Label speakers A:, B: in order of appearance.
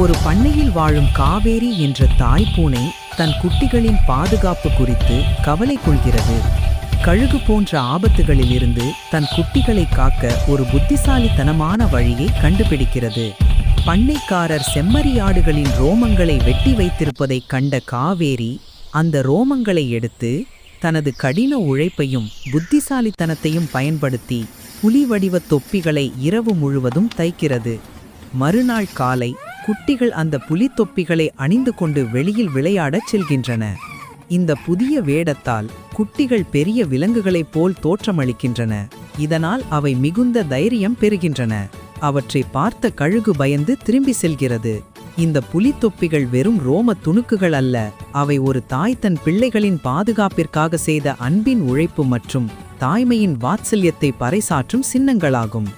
A: ஒரு பண்ணையில் வாழும் காவேரி என்ற தாய் பூனை தன் குட்டிகளின் பாதுகாப்பு குறித்து கவலை கொள்கிறது. கழுகு போன்ற ஆபத்துகளிலிருந்து தன் குட்டிகளை காக்க ஒரு புத்திசாலித்தனமான வழியை கண்டுபிடிக்கிறது. பண்ணைக்காரர் செம்மறியாடுகளின் ரோமங்களை வெட்டி வைத்திருப்பதைக் கண்ட காவேரி அந்த ரோமங்களை எடுத்து தனது கடின உழைப்பையும் புத்திசாலித்தனத்தையும் பயன்படுத்தி புலி வடிவ தொப்பிகளை இரவு முழுவதும் தைக்கிறது. மறுநாள் காலை குட்டிகள் அந்த புலி தொப்பிகளை அணிந்து கொண்டு வெளியில் விளையாடச் செல்கின்றன. இந்த புதிய வேடத்தால் குட்டிகள் பெரிய விலங்குகளைப் போல் தோற்றமளிக்கின்றன. இதனால் அவை மிகுந்த தைரியம் பெறுகின்றன. அவற்றை பார்த்த கழுகு பயந்து திரும்பி செல்கிறது. இந்த புலி தொப்பிகள் வெறும் ரோம துணுக்குகள் அல்ல, அவை ஒரு தாய் தன் பிள்ளைகளின் பாதுகாப்பிற்காக செய்த அன்பின் உழைப்பு மற்றும் தாய்மையின் வாத்சல்யத்தை பறைசாற்றும் சின்னங்களாகும்.